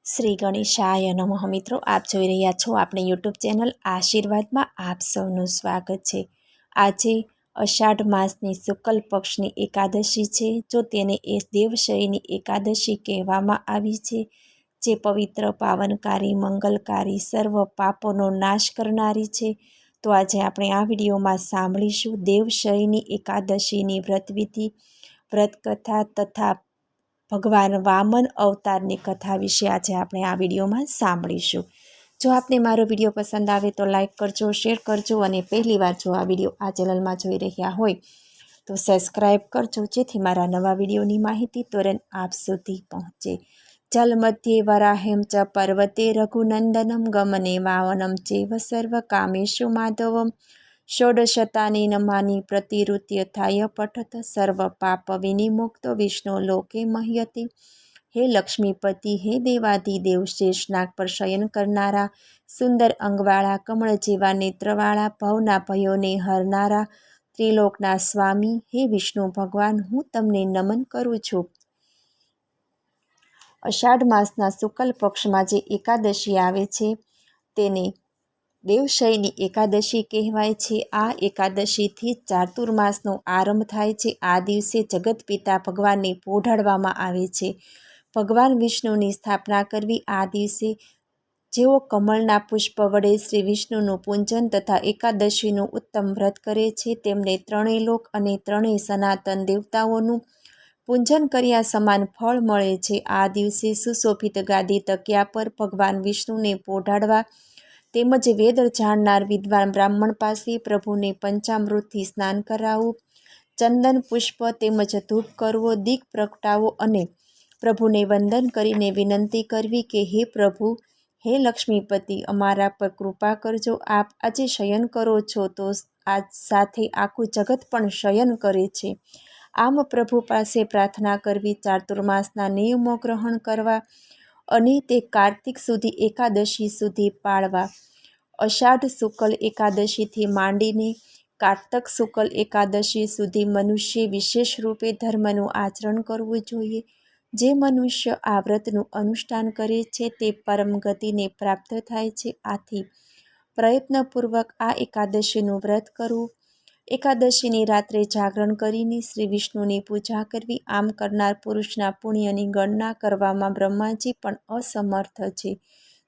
શ્રી ગણેશાય નમઃ મિત્રો, આપ જોઈ રહ્યા છો આપણી યુટ્યુબ ચેનલ આશીર્વાદમાં આપ સૌનું સ્વાગત છે। આજે અષાઢ માસની શુક્લ પક્ષની એકાદશી છે। જો તેને એ દેવશયની એકાદશી કહેવામાં આવી છે, જે પવિત્ર, પાવનકારી, મંગલકારી, સર્વ પાપોનો નાશ કરનારી છે। તો આજે આપણે આ વિડીયોમાં સાંભળીશું દેવશયની એકાદશીની વ્રતવિધિ, વ્રતકથા તથા ભગવાન વામન અવતારની કથા વિશે આજે આપણે આ વિડીયોમાં સાંભળીશું। જો આપને મારો વિડીયો પસંદ આવે તો લાઈક કરજો, શેર કરજો અને પહેલીવાર જો આ વિડીયો આ ચેનલમાં જોઈ રહ્યા હોય તો સબસ્ક્રાઈબ કરજો, જેથી મારા નવા વિડીયોની માહિતી તુરંત આપ સુધી પહોંચે। જલ મધ્યે વરાહેમ ચ પર્વતે રઘુનંદનમ ગમને વાવનમ ચેવ સર્વ કામેશુ માધવમ ષોડશતાની નમાની પ્રતિરુત્યથાય પઠત સર્વ પાપ વિનિમુક્તો વિષ્ણુ લોકે મહ્યતિ। હે લક્ષ્મીપતિ, હે દેવાધિદેવ, શેષ નાગ પર શયન કરનારા, સુંદર અંગવાળા, કમળ જેવા નેત્રવાળા, ભવના ભયોને હરનારા, ત્રિલોકના સ્વામી, હે વિષ્ણુ ભગવાન, હું તમને નમન કરું છું। અષાઢ માસના શુક્લ પક્ષમાં જે એકાદશી આવે છે તેને દેવશયની એકાદશી કહેવાય છે। આ એકાદશીથી ચાતુર્માસનો આરંભ થાય છે। આ દિવસે જગત પિતા ભગવાનને પોઢાડવામાં આવે છે। ભગવાન વિષ્ણુની સ્થાપના કરવી। આ દિવસે જેઓ કમળના પુષ્પ વડે શ્રી વિષ્ણુનું પૂજન તથા એકાદશીનું ઉત્તમ વ્રત કરે છે, તેમને ત્રણેય લોક અને ત્રણેય સનાતન દેવતાઓનું પૂજન કર્યા સમાન ફળ મળે છે। આ દિવસે સુશોભિત ગાદી તકિયા પર ભગવાન વિષ્ણુને પોઢાડવા તેમજ વેદ જાણનાર વિદ્વાન બ્રાહ્મણ પાસે પ્રભુને પંચામૃતથી સ્નાન કરાવવું, ચંદન પુષ્પ તેમજ ધૂપ કરવો, દીપ પ્રગટાવો અને પ્રભુને વંદન કરીને વિનંતી કરવી કે હે પ્રભુ, હે લક્ષ્મીપતિ, અમારા પર કૃપા કરજો। આપ આજે શયન કરો છો તો આજ સાથે આખું જગત પણ શયન કરે છે। આમ પ્રભુ પાસે પ્રાર્થના કરવી, ચાતુર્માસના નિયમો ગ્રહણ કરવા અને તે કાર્તિક સુધી એકાદશી સુધી પાળવા। અષાઢ શુક્લ એકાદશીથી માંડીને કારતક શુક્લ એકાદશી સુધી મનુષ્ય વિશેષ રૂપે ધર્મનું આચરણ કરવું જોઈએ। જે મનુષ્ય આ વ્રતનું અનુષ્ઠાન કરે છે તે પરમ ગતિને પ્રાપ્ત થાય છે। આથી પ્રયત્નપૂર્વક આ એકાદશીનું વ્રત કરવું। એકાદશીની રાત્રે જાગરણ કરીને શ્રી વિષ્ણુની પૂજા કરવી। આમ કરનાર પુરુષના પુણ્યની ગણના કરવામાં બ્રહ્માજી પણ અસમર્થ છે।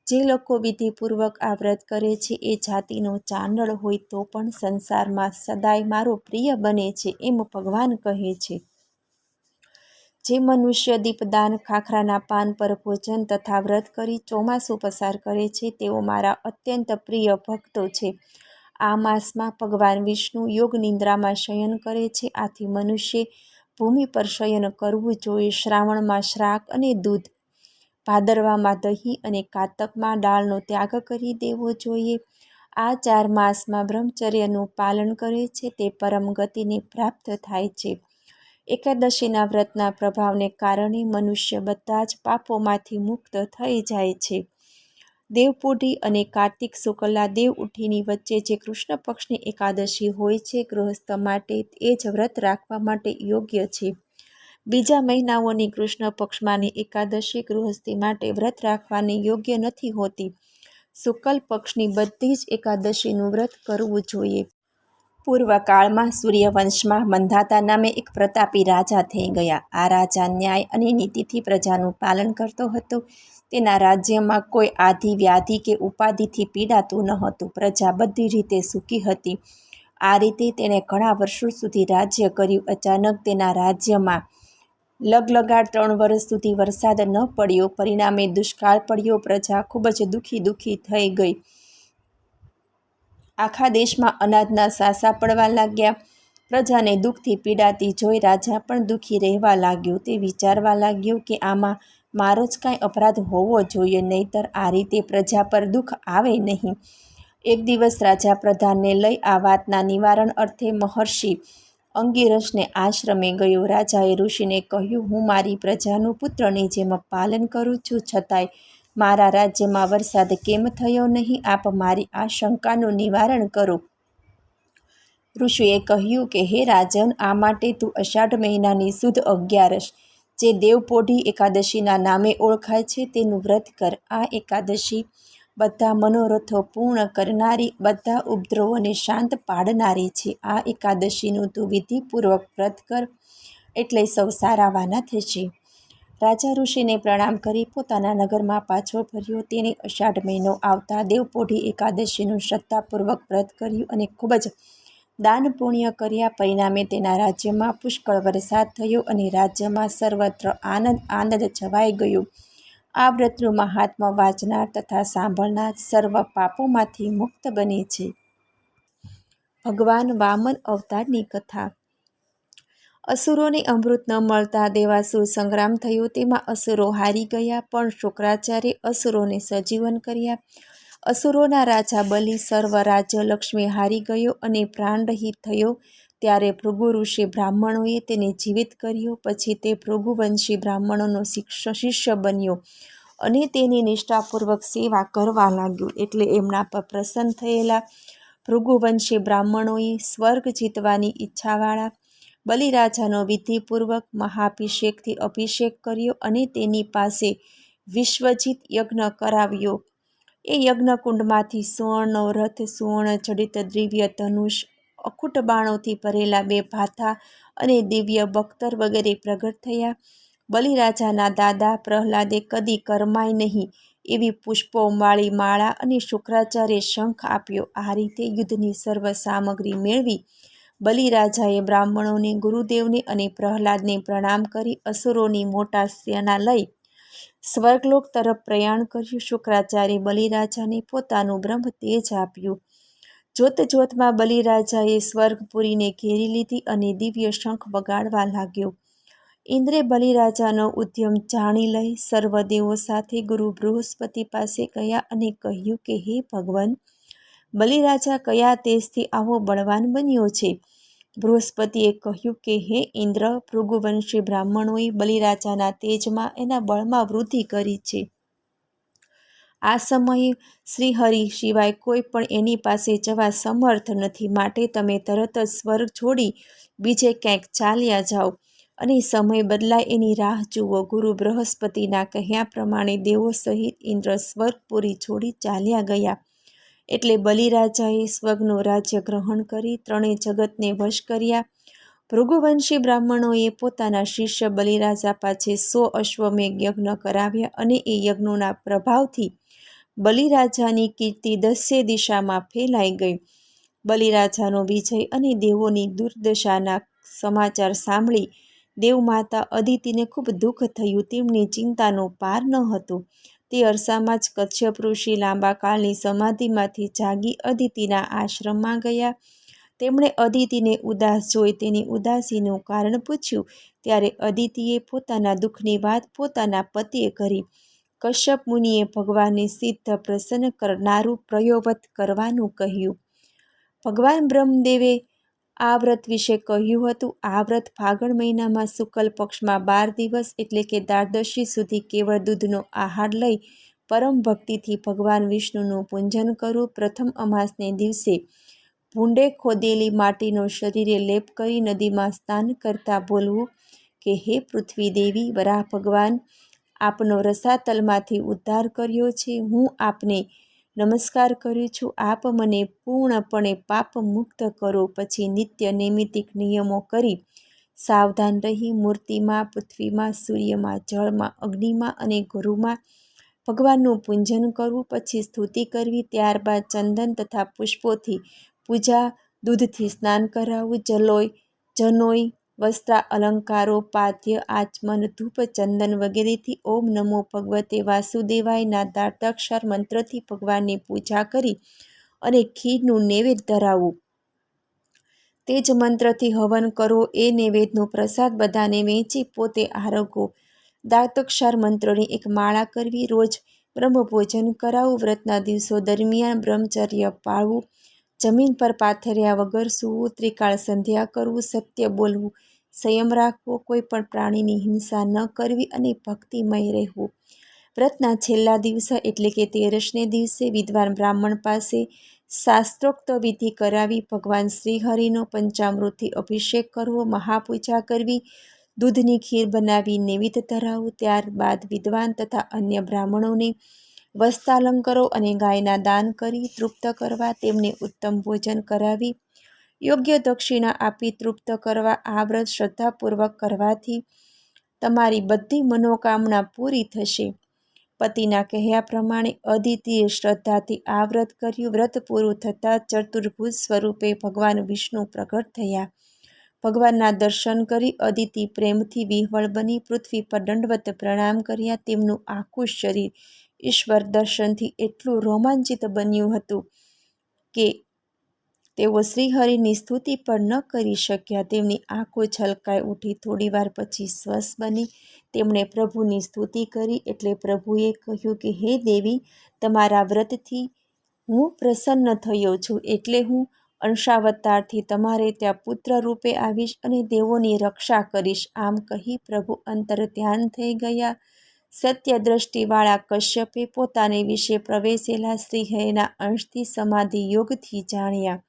જે લોકો વિધિપૂર્વક આ વ્રત કરે છે એ જાતિનો ચાંડળ હોય તો પણ સંસારમાં સદાય મારો પ્રિય બને છે, એમ ભગવાન કહે છે। જે મનુષ્ય દીપદાન, ખાખરાના પાન પર ભોજન તથા વ્રત કરી ચોમાસું પસાર કરે છે તેઓ મારા અત્યંત પ્રિય ભક્તો છે। આ માસમાં ભગવાન વિષ્ણુ યોગ નિદ્રામાં શયન કરે છે। આથી મનુષ્ય ભૂમિ પર શયન કરવું જોઈએ। શ્રાવણમાં શાક અને દૂધ, ભાદરવામાં દહીં અને કારતકમાં દાળનો ત્યાગ કરી દેવો જોઈએ। આ 4 માસમાં બ્રહ્મચર્યનું પાલન કરે છે તે પરમ ગતિને પ્રાપ્ત થાય છે। એકાદશીના વ્રતના પ્રભાવને કારણે મનુષ્ય બધા જ પાપોમાંથી મુક્ત થઈ જાય છે। દેવપુઢી અને કાર્તિક શુક્લા દેવ ઉઠીની વચ્ચે જે કૃષ્ણ પક્ષની એકાદશી હોય છે, ગૃહસ્થ માટે એ જ વ્રત રાખવા માટે યોગ્ય છે। બીજા મહિનાઓની કૃષ્ણ પક્ષમાંની એકાદશી ગૃહસ્થી માટે વ્રત રાખવાની યોગ્ય નથી હોતી। શુક્લ પક્ષની બધી જ એકાદશીનું વ્રત કરવું જોઈએ। પૂર્વકાળમાં સૂર્યવંશમાં મંધાતા નામે એક પ્રતાપી રાજા થઈ ગયા। આ રાજા ન્યાય અને નીતિથી પ્રજાનું પાલન કરતો હતો। તેના રાજ્યમાં કોઈ આધિ, વ્યાધિ કે ઉપાધિથી પીડાતું ન હતું। પ્રજા બધી રીતે સુખી હતી। આ રીતે તેણે ઘણા વર્ષો સુધી રાજ્ય કર્યું। અચાનક તેના રાજ્યમાં લગલગાટ 3 વર્ષ સુધી વરસાદ ન પડ્યો। પરિણામે દુષ્કાળ પડ્યો। પ્રજા ખૂબ જ દુઃખી થઈ ગઈ। આખા દેશમાં અનાજના સાસા પડવા લાગ્યા। પ્રજાને દુઃખથી પીડાતી જોઈ રાજા પણ દુઃખી રહેવા લાગ્યો। તે વિચારવા લાગ્યો કે આમાં મારો જ કાંઈ અપરાધ હોવો જોઈએ, નહીંતર આ રીતે પ્રજા પર દુઃખ આવે નહીં। એક દિવસ રાજા પ્રધાનને લઈ આ વાતના નિવારણ અર્થે મહર્ષિ અંગિરસને આશ્રમે ગયો। રાજાએ ઋષિને કહ્યું, હું મારી પ્રજાનું પુત્રની જેમ પાલન કરું છું, છતાંય મારા રાજ્યમાં વરસાદ કેમ થયો નહીં? આપ મારી આ શંકાનું નિવારણ કરો। ઋષિએ કહ્યું કે હે રાજન, આ માટે તું અષાઢ મહિનાની સુદ 11 જે દેવપોઢી એકાદશીના નામે ઓળખાય છે તેનું વ્રત કર. આ એકાદશી બધા મનોરથો પૂર્ણ કરનારી, બધા ઉપદ્રવોને શાંત પાડનારી છે. આ એકાદશીનું તું વિધિપૂર્વક વ્રત કર, એટલે સૌ સારાવાના થશે. રાજા ઋષિને પ્રણામ કરી પોતાના નગરમાં પાછો ફર્યો. તેણે અષાઢ મહિનો આવતા દેવપોઢી એકાદશીનું શ્રદ્ધાપૂર્વક વ્રત કર્યું અને ખૂબ જ દાન પુણ્ય કર્યા. પરિણામે તેના રાજ્યમાં પુષ્કળ વરસાદ થયો અને રાજ્યમાં સર્વત્ર આનંદ છવાઈ ગયો. આ વ્રતનું મહાત્મ્ય વાંચનાર તથા સાંભળનાર સર્વ પાપોમાંથી મુક્ત બને છે. ભગવાન વામન અવતારની કથા. અસુરોને અમૃત ન મળતા દેવાસુર સંગ્રામ થયો. તેમાં અસુરો હારી ગયા, પણ શુક્રાચાર્ય અસુરોને સજીવન કર્યા. અસુરોના રાજા બલિ સર્વ રાજ્ય લક્ષ્મી હારી ગયો અને પ્રાણરહિત થયો. ત્યારે ભૃગુ ઋષિ બ્રાહ્મણોએ તેને જીવિત કર્યો. પછી તે ભૃગુવંશી બ્રાહ્મણોનો શિષ્ય બન્યો અને તેની નિષ્ઠાપૂર્વક સેવા કરવા લાગ્યો. એટલે એમના પર પ્રસન્ન થયેલા ભૃગુવંશી બ્રાહ્મણોએ સ્વર્ગ જીતવાની ઈચ્છાવાળા બલિરાજાનો વિધિપૂર્વક મહાભિષેકથી અભિષેક કર્યો અને તેની પાસે વિશ્વજીત યજ્ઞ કરાવ્યો. એ યજ્ઞકુંડમાંથી સુવર્ણનો રથ, સુવર્ણ જડિત દિવ્ય ધનુષ, અખૂટ બાણોથી ભરેલા 2 ભાથા અને દિવ્ય બખ્તર વગેરે પ્રગટ થયા. બલિરાજાના દાદા પ્રહલાદે કદી કરમાય નહીં એવી પુષ્પોવાળી માળા અને શુક્રાચાર્ય શંખ આપ્યો. આ રીતે યુદ્ધની સર્વ સામગ્રી મેળવી બલિરાજાએ બ્રાહ્મણોને, ગુરુદેવને અને પ્રહલાદને પ્રણામ કરી અસુરોની મોટા સેના લઈ સ્વર્ગલોક તરફ પ્રયાણ કર્યું. શુક્રાચાર્ય બલિરાજાને પોતાનું બ્રહ્મ તેજ આપ્યું. જોત જોતમાં બલિરાજાએ સ્વર્ગપુરીને ઘેરી લીધી અને દિવ્ય શંખ વગાડવા લાગ્યો. ઇન્દ્રે બલિરાજાનો ઉદ્યમ જાણી લઈ સર્વદેવો સાથે ગુરુ બૃહસ્પતિ પાસે ગયા અને કહ્યું કે હે ભગવાન, બલિરાજા કયા તેજથી આવો બળવાન બન્યો છે? બૃહસ્પતિએ કહ્યું કે હે ઇન્દ્ર, ભૃગુવંશી બ્રાહ્મણોએ બલિરાજાના તેજમાં, એના બળમાં વૃદ્ધિ કરી છે. આ સમયે શ્રીહરિ સિવાય કોઈ પણ એની પાસે જવા સમર્થ નથી. માટે તમે તરત જ સ્વર્ગ છોડી બીજે ક્યાંક ચાલ્યા જાઓ અને સમય બદલાય એની રાહ જુઓ. ગુરુ બૃહસ્પતિના કહ્યા પ્રમાણે દેવો સહિત ઇન્દ્ર સ્વર્ગપુરી છોડી ચાલ્યા ગયા. એટલે બલિરાજાએ સ્વર્ગનું રાજ્ય ગ્રહણ કરી 3 જગતને વશ કર્યા. ભૃગુવંશી બ્રાહ્મણોએ પોતાના શિષ્ય બલિરાજા પાસે 100 અશ્વમેઘ યજ્ઞ કરાવ્યા અને એ યજ્ઞોના પ્રભાવથી બલિરાજાની કીર્તિ 10 દિશામાં ફેલાઈ ગઈ. બલિરાજાનો વિજય અને દેવોની દુર્દશાના સમાચાર સાંભળી દેવમાતા અદિતિને ખૂબ દુઃખ થયું. તેમની ચિંતાનો પાર ન હતો. તે અરસામાં જ કશ્યપ ઋષિ લાંબા કાળની સમાધિમાંથી જાગી અદિતિના આશ્રમમાં ગયા. તેમણે અદિતિને ઉદાસ જોઈ તેની ઉદાસીનું કારણ પૂછ્યું. ત્યારે અદિતિએ પોતાના દુઃખની વાત પોતાના પતિએ કરી. કશ્યપ મુનિએ ભગવાનને સિદ્ધ પ્રસન્ન કરનારું પ્રયોવત કરવાનું કહ્યું. ભગવાન બ્રહ્મદેવે આ વ્રત વિશે કહ્યું હતું. આ વ્રત ફાગણ મહિનામાં શુક્લ પક્ષમાં 12 દિવસ એટલે કે દ્વાદશી સુધી કેવળ દૂધનો આહાર લઈ પરમ ભક્તિથી ભગવાન વિષ્ણુનું પૂજન કરવું. પ્રથમ અમાસને દિવસે ભૂંડે ખોદેલી માટીનો શરીરે લેપ કરી નદીમાં સ્નાન કરતા બોલવું કે હે પૃથ્વી દેવી, વરાહ ભગવાન, આપનો રસાતલમાંથી ઉદ્ધાર કર્યો છે. હું આપને નમસ્કાર કરું છું. આપ મને પૂર્ણપણે પાપ મુક્ત કરો. પછી નિત્ય નૈમિતિક નિયમો કરી સાવધાન રહી મૂર્તિમાં, પૃથ્વીમાં, સૂર્યમાં, જળમાં, અગ્નિમાં અને ગુરુમાં ભગવાનનું પૂજન કરવું. પછી સ્તુતિ કરવી. ત્યારબાદ ચંદન તથા પુષ્પોથી પૂજા, દૂધથી સ્નાન કરાવવું, જનોઈ, વસ્ત્ર, અલંકારો, પાદ્ય, આચમન, ધૂપ, ચંદન વગેરેથી ઓમ નમો ભગવતે વાસુદેવાયના દ્વાદશાક્ષર મંત્રથી ભગવાનની પૂજા કરી અને ખીરનું નૈવેદ્ય ધરાવવું. તે જ મંત્રથી હવન કરવો. એ નૈવેદ્યનો પ્રસાદ બધાને વહેંચી પોતે આરોગવો. દ્વાદશાક્ષર મંત્રોની એક માળા કરવી. રોજ બ્રહ્મભોજન કરાવવું. વ્રતના દિવસો દરમિયાન બ્રહ્મચર્ય પાળવું. જમીન પર પાથર્યા વગર સૂવું. ત્રિકાળ સંધ્યા કરવું. સત્ય બોલવું. સંયમ રાખવો. કોઈ પણ પ્રાણીની હિંસા ન કરવી અને ભક્તિમય રહેવું. વ્રતના છેલ્લા દિવસે એટલે કે 13ને દિવસે વિદ્વાન બ્રાહ્મણ પાસે શાસ્ત્રોક્ત વિધિ કરાવી ભગવાન શ્રીહરિનો પંચામૃતથી અભિષેક કરવો. મહાપૂજા કરવી. દૂધની ખીર બનાવી નૈવેદ્ય ધરાવો. ત્યારબાદ વિદ્વાન તથા અન્ય બ્રાહ્મણોને વસ્ત્રાલંકારો અને ગાયના દાન કરી તૃપ્ત કરવા, તેમને ઉત્તમ ભોજન કરાવી યોગ્ય દક્ષિણા આપી તૃપ્ત કરવા. આ વ્રત શ્રદ્ધાપૂર્વક કરવાથી તમારી બધી મનોકામના પૂરી થશે. પતિના કહ્યા પ્રમાણે અદિતિએ શ્રદ્ધાથી આ વ્રત કર્યું. વ્રત પૂરું થતાં ચતુર્ભુજ સ્વરૂપે ભગવાન વિષ્ણુ પ્રગટ થયા. ભગવાનના દર્શન કરી અદિતિ પ્રેમથી વિહ્વળ બની પૃથ્વી પર દંડવત પ્રણામ કર્યા. તેમનું આખું શરીર ઈશ્વર દર્શનથી એટલું રોમાંચિત બન્યું હતું કે તેઓ શ્રીહરિની સ્તુતિ પણ ન કરી શક્યા. તેમની આંખો છલકાઈ ઉઠી. થોડીવાર પછી સ્વસ્થ બની તેમણે પ્રભુની સ્તુતિ કરી. એટલે પ્રભુએ કહ્યું કે હે દેવી, તમારા વ્રતથી હું પ્રસન્ન થયો છું, એટલે હું અંશાવતારથી તમારે ત્યાં પુત્ર રૂપે આવીશ અને દેવોની રક્ષા કરીશ. આમ કહી પ્રભુ અંતર ધ્યાન થઈ ગયા. સત્ય દ્રષ્ટિવાળા કશ્યપે પોતાને વિશે પ્રવેશેલા શ્રીહરિના અંશથી સમાધિ યોગથી જાણ્યા.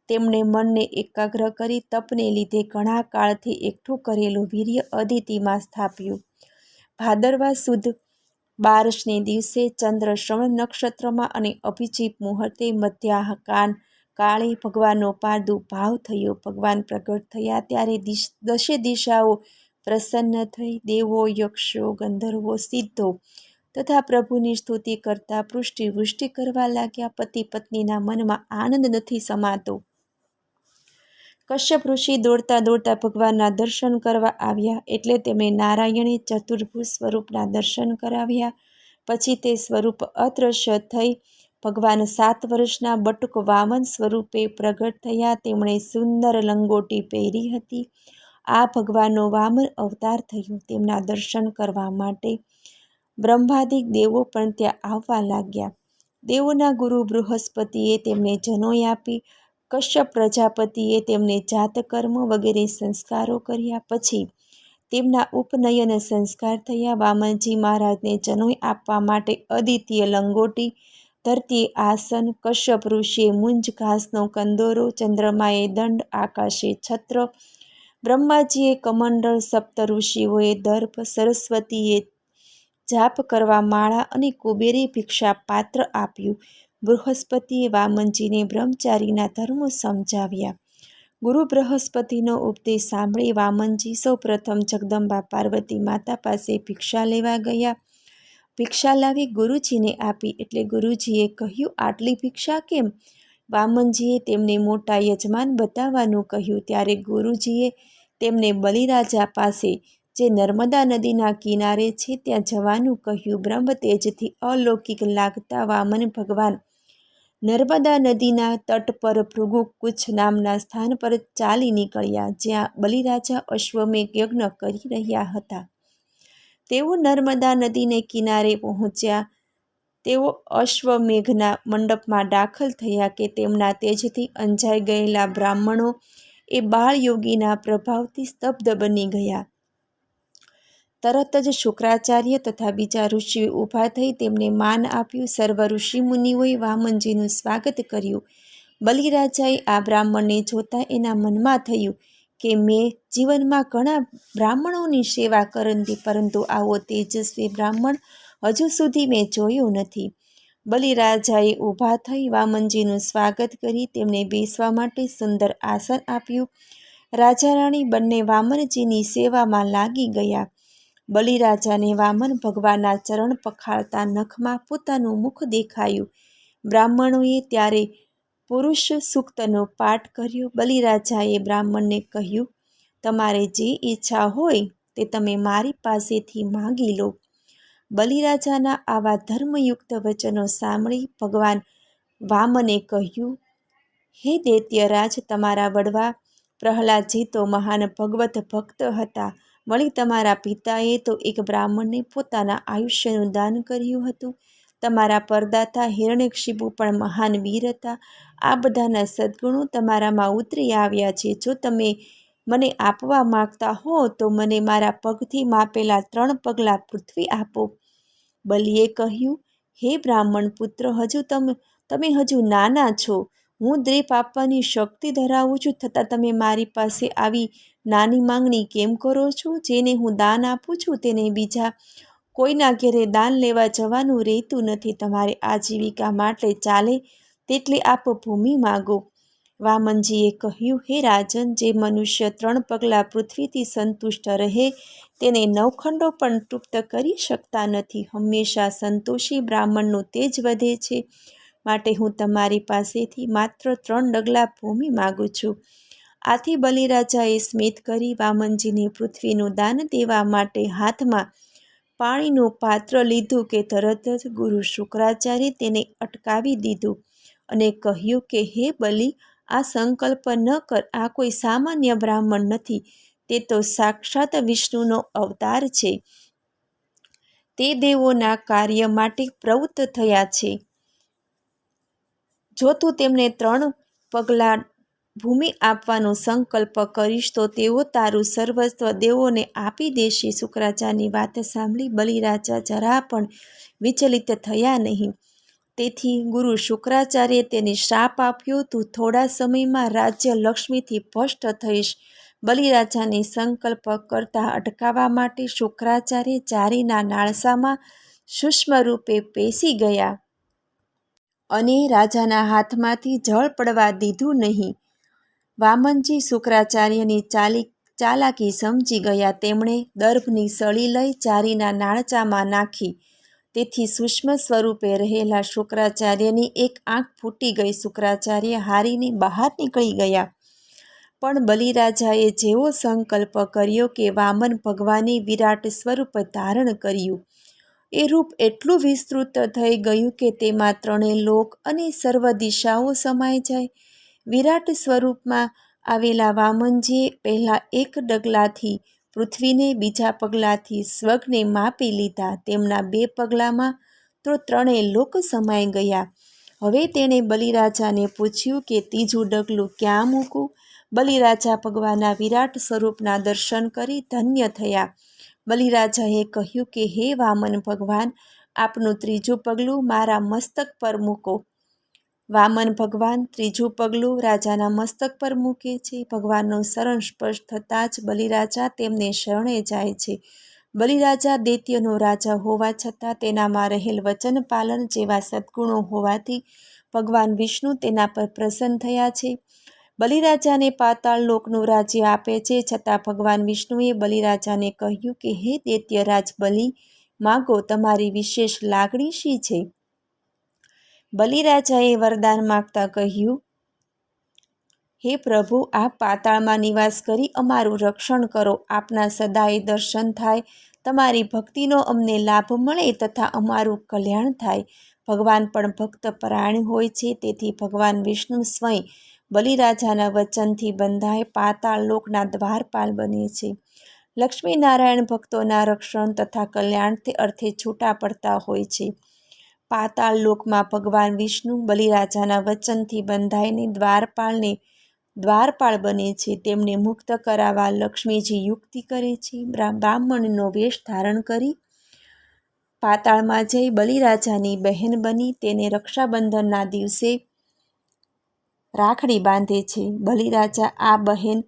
તેમણે મનને એકાગ્ર કરી તપને લીધે ઘણા કાળથી એકઠું કરેલું વીર્ય અદિતિમાં સ્થાપ્યું. ભાદરવા સુદ 12ને દિવસે ચંદ્ર શ્રવણ નક્ષત્રમાં અને અભિજીત મુહૂર્તે મધ્યાહન કાળે ભગવાનનો પ્રાદુર્ભાવ થયો. ભગવાન પ્રગટ થયા ત્યારે દશે દિશાઓ પ્રસન્ન થઈ. દેવો, યક્ષો, ગંધર્વો, સિદ્ધો તથા પ્રભુની સ્તુતિ કરતા પુષ્ટિવૃષ્ટિ કરવા લાગ્યા. પતિ પત્નીના મનમાં આનંદ નથી સમાતો. કશ્યપ ઋષિ દોડતા દોડતા ભગવાનના દર્શન કરવા આવ્યા. એટલે તેમણે નારાયણે ચતુર્ભુજ સ્વરૂપના દર્શન કરાવ્યા. પછી તે સ્વરૂપ અદૃશ્ય થઈ ભગવાન 7 વર્ષના બટુક વામન સ્વરૂપે પ્રગટ થયા. તેમણે સુંદર લંગોટી પહેરી હતી. આ ભગવાનનો વામન અવતાર થયો. તેમના દર્શન કરવા માટે બ્રહ્માદિક દેવો પણ ત્યાં આવવા લાગ્યા. દેવોના ગુરુ બૃહસ્પતિએ તેમને જનોઈ આપી. કશ્યપ પ્રજાપતિએ તેમને જાતકર્મ વગેરે સંસ્કારો કર્યા. પછી તેમના ઉપનયન સંસ્કાર થયા. વામનજી મહારાજને જનોઈ આપવા માટે અદિતિએ લંગોટી, ધરતીએ આસન, કશ્યપ ઋષિએ મુંજ ઘાસનો કંદોરો, ચંદ્રમાએ દંડ, આકાશે છત્ર, બ્રહ્માજીએ કમંડળ, સપ્ત ઋષિઓએ દર્ભ, સરસ્વતીએ જાપ કરવા માળા અને કુબેરે ભિક્ષા પાત્ર આપ્યું. બૃહસ્પતિએ વામનજીને બ્રહ્મચારીના ધર્મો સમજાવ્યા. ગુરુ બૃહસ્પતિનો ઉપદેશ સાંભળી વામનજી સૌપ્રથમ જગદંબા પાર્વતી માતા પાસે ભિક્ષા લેવા ગયા. ભિક્ષા લાવી ગુરુજીને આપી. એટલે ગુરુજીએ કહ્યું, આટલી ભિક્ષા કેમ? વામનજીએ તેમને મોટા યજમાન બતાવવાનું કહ્યું. ત્યારે ગુરુજીએ તેમને બલિરાજા પાસે, જે નર્મદા નદીના કિનારે છે, ત્યાં જવાનું કહ્યું. બ્રહ્મ તેજથી અલૌકિક લાગતા વામન ભગવાન નર્મદા નદીના તટ પર ભૃગુકુચ નામના સ્થાન પર ચાલી નીકળ્યા, જ્યાં બલિરાજા અશ્વમેઘ યજ્ઞ કરી રહ્યા હતા. તેઓ નર્મદા નદીને કિનારે પહોંચ્યા. તેઓ અશ્વમેઘના મંડપમાં દાખલ થયા કે તેમના તેજથી અંજાઈ ગયેલા બ્રાહ્મણો એ બાળયોગીના પ્રભાવથી સ્તબ્ધ બની ગયા. તરત જ શુક્રાચાર્ય તથા બીજા ઋષિઓ ઊભા થઈ તેમને માન આપ્યું. સર્વ ઋષિમુનિઓએ વામનજીનું સ્વાગત કર્યું. બલિરાજાએ આ બ્રાહ્મણને જોતા એના મનમાં થયું કે મેં જીવનમાં ઘણા બ્રાહ્મણોની સેવા કરી, પરંતુ આવો તેજસ્વી બ્રાહ્મણ હજુ સુધી મેં જોયો નથી. બલિરાજાએ ઊભા થઈ વામનજીનું સ્વાગત કરી તેમને બેસવા માટે સુંદર આસન આપ્યું. રાજા રાણી બંને વામનજીની સેવામાં લાગી ગયા. બલિરાજાને વામન ભગવાનના ચરણ પખાળતા નખમાં પોતાનું મુખ દેખાયું. બ્રાહ્મણોએ ત્યારે પુરુષ સૂક્તનો પાઠ કર્યો. બલિરાજાએ બ્રાહ્મણને કહ્યું, તમારે જે ઈચ્છા હોય તે તમે મારી પાસેથી માંગી લો. બલિરાજાના આવા ધર્મયુક્ત વચનો સાંભળી ભગવાન વામને કહ્યું, હે દૈત્યરાજ, તમારા વડવા પ્રહલાદજી તો મહાન ભગવત ભક્ત હતા. વળી તમારા પિતાએ તો એક બ્રાહ્મણને પોતાના આયુષ્યનું દાન કર્યું હતું. તમારા પરદાતા હિરણ્યકશિપુ પણ મહાન વીર હતા. આ બધાના સદ્ગુણો તમારામાં ઉતરી આવ્યા છે. જો તમે મને આપવા માગતા હો તો મને મારા પગથી માપેલા 3 પગલાં પૃથ્વી આપો. બલિએ કહ્યું, હે બ્રાહ્મણ પુત્ર, તમે હજુ નાના છો. હું દ્વીપ આપવાની શક્તિ ધરાવું છું, છતાં તમે મારી પાસે આવી નાની માંગણી કેમ કરો છો? જેને હું દાન આપું છું તેને બીજા કોઈના ઘેરે દાન લેવા જવાનું રહેતું નથી. તમારે આજીવિકા માટે ચાલે તેટલી આપ ભૂમિ માગો. વામનજીએ કહ્યું, હે રાજન, જે મનુષ્ય 3 પગલાં પૃથ્વીથી સંતુષ્ટ રહે તેને નવખંડો પણ તૃપ્ત કરી શકતા નથી. હંમેશા સંતોષી બ્રાહ્મણનું તેજ વધે છે. માટે હું તમારી પાસેથી માત્ર 3 ડગલા ભૂમિ માગું છું. આથી બલિરાજાએ સ્મિત કરી વામનજીને પૃથ્વીનું દાન દેવા માટે હાથમાં પાણીનું પાત્ર લીધું કે તરત જ ગુરુ શુક્રાચાર્ય તેને અટકાવી દીધું અને કહ્યું કે હે બલિ, આ સંકલ્પ ન કર. આ કોઈ સામાન્ય બ્રાહ્મણ નથી, તે તો સાક્ષાત વિષ્ણુનો અવતાર છે. તે દેવોના કાર્ય માટે પ્રવૃત્ત થયા છે. જો તું તેમને 3 પગલાં ભૂમિ આપવાનો સંકલ્પ કરીશ તો તેઓ તારું સર્વસ્વ દેવોને આપી દેશે. શુક્રાચાર્યની વાત સાંભળી બલિરાજા જરા પણ વિચલિત થયા નહીં. તેથી ગુરુ શુક્રાચાર્યે તેને શ્રાપ આપ્યો, તું થોડા સમયમાં રાજ્ય લક્ષ્મીથી ભ્રષ્ટ થઈશ. બલિરાજાને સંકલ્પ કરતા અટકાવવા માટે શુક્રાચાર્ય ચારીના નાળસામાં સૂક્ષ્મ રૂપે પેસી ગયા અને રાજાના હાથમાંથી જળ પડવા દીધું નહીં. વામનજી શુક્રાચાર્યની ચાલાકી સમજી ગયા. તેમણે દર્ભની સળી લઈ ચારીના નાળચામાં નાખી. તેથી સૂક્ષ્મ સ્વરૂપે રહેલા શુક્રાચાર્યની એક આંખ ફૂટી ગઈ. શુક્રાચાર્ય હારીને બહાર નીકળી ગયા. પણ બલિરાજાએ જેવો સંકલ્પ કર્યો કે વામન ભગવાને વિરાટ સ્વરૂપ ધારણ કર્યું. એ રૂપ એટલું વિસ્તૃત થઈ ગયું કે તેમાં 3 લોક અને સર્વ દિશાઓ સમાઈ જાય. વિરાટ સ્વરૂપમાં આવેલા વામનજીએ પહેલા 1 ડગલાથી પૃથ્વીને, બીજા પગલાથી સ્વર્ગને માપી લીધા. તેમના 2 પગલામાં તો 3 લોક સમાઈ ગયા. હવે તેણે બલિરાજાને પૂછ્યું કે ત્રીજું ડગલું ક્યાં મૂકું? બલિરાજા ભગવાનના વિરાટ સ્વરૂપના દર્શન કરી ધન્ય થયા. બલિરાજાએ કહ્યું કે હે વામન ભગવાન, આપનું ત્રીજું પગલું મારા મસ્તક પર મૂકો. વામન ભગવાન ત્રીજું પગલું રાજાના મસ્તક પર મૂકે છે. ભગવાનનો શરણ સ્પર્શ થતાં જ બલિરાજા તેમને શરણે જાય છે. બલિરાજા દૈત્યનો રાજા હોવા છતાં તેનામાં રહેલ વચન પાલન જેવા સદ્ગુણો હોવાથી ભગવાન વિષ્ણુ તેના પર પ્રસન્ન થયા છે. બલિરાજાને પાતાળ લોકનું રાજ્ય આપે છે. છતાં ભગવાન વિષ્ણુએ બલિરાજાને કહ્યું કે હે દૈત્યરાજ બલિ, માગો, તમારી વિશેષ લાગણી શી છે? બલિરાજાએ વરદાન માગતા કહ્યું, હે પ્રભુ, આપ પાતાળમાં નિવાસ કરી અમારું રક્ષણ કરો. આપના સદાય દર્શન થાય, તમારી ભક્તિનો અમને લાભ મળે તથા અમારું કલ્યાણ થાય. ભગવાન પણ ભક્ત પરાયણ હોય છે. તેથી ભગવાન વિષ્ણુ સ્વયં બલિરાજાના વચનથી બંધાય પાતાળ લોકના દ્વારપાલ બને છે. લક્ષ્મીનારાયણ ભક્તોના રક્ષણ તથા કલ્યાણથી અર્થે છૂટા પડતા હોય છે. પાતાળ લોકમાં ભગવાન વિષ્ણુ બલિરાજાના વચનથી બંધાઈને દ્વારપાળ બને છે. તેમને મુક્ત કરાવવા લક્ષ્મીજી યુક્તિ કરે છે. બ્રાહ્મણનો વેશ ધારણ કરી પાતાળમાં જઈ બલિરાજાની બહેન બની તેને રક્ષાબંધનના દિવસે રાખડી બાંધે છે. બલિરાજા આ બહેન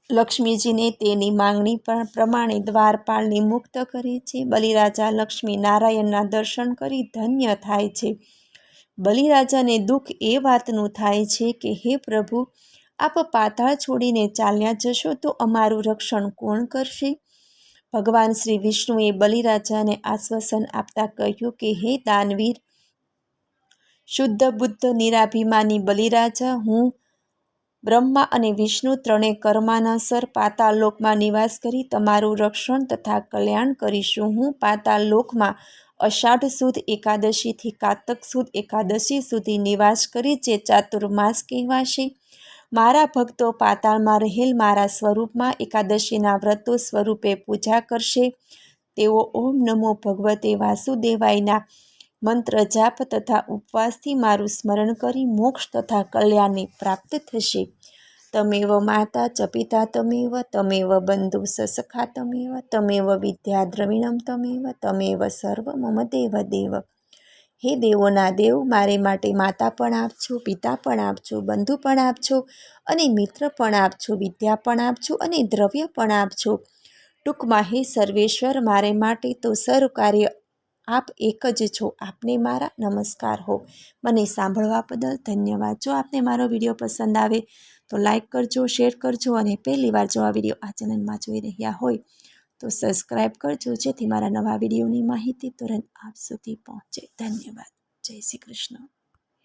લક્ષ્મીજીને તેની માંગણી પ્રમાણે દ્વારપાળને મુક્ત કરે છે. બલિરાજા લક્ષ્મી નારાયણના દર્શન કરી ધન્ય થાય છે. બલિરાજાને દુઃખ એ વાતનું થાય છે કે હે પ્રભુ, આપ પાતાળ છોડીને ચાલ્યા જશો તો અમારું રક્ષણ કોણ કરશે? ભગવાન શ્રી વિષ્ણુએ બલિરાજાને આશ્વાસન આપતા કહ્યું કે હે દાનવીર, શુદ્ધ બુદ્ધ નિરાભિમાની બલિરાજા, હું બ્રહ્મા અને વિષ્ણુ 3 કર્માનુસાર પાતાળ લોકમાં નિવાસ કરી તમારું રક્ષણ તથા કલ્યાણ કરીશું. હું પાતાળ લોકમાં અષાઢ સુદ એકાદશીથી કારતક સુદ એકાદશી સુધી નિવાસ કરી જે ચાતુર્માસ કહેવાશે. મારા ભક્તો પાતાળમાં રહેલ મારા સ્વરૂપમાં એકાદશીના વ્રતો સ્વરૂપે પૂજા કરશે. તેઓ ઓમ નમો ભગવતે વાસુદેવાયના મંત્ર જાપ તથા ઉપવાસથી મારું સ્મરણ કરી મોક્ષ તથા કલ્યાણને પ્રાપ્ત થશે. તમેવ માતા ચ પિતા તમેવ બંધુ સસખા તમેવ વિદ્યા દ્રવિણમ તમેવ સર્વ મમ દેવ દેવ. હે દેવોના દેવ, મારે માટે માતા પણ આપજો, પિતા પણ આપજો, બંધુ પણ આપજો અને મિત્ર પણ આપજો, વિદ્યા પણ આપજો અને દ્રવ્ય પણ આપજો. ટૂંકમાં હે સર્વેશ્વર, મારે માટે તો સર્વ કાર્ય આપ એક જ છો. આપને મારા નમસ્કાર હો. મને સાંભળવા બદલ ધન્યવાદ. જો આપને મારો વિડીયો પસંદ આવે તો લાઈક કરજો, શેર કરજો અને પહેલી વાર જો આ વિડીયો આ ચેનલમાં જોઈ રહ્યા હોય તો સબસ્ક્રાઈબ કરજો, જેથી મારા નવા વિડીયોની માહિતી તુરંત આપ સુધી પહોંચે. ધન્યવાદ. જય શ્રી કૃષ્ણ.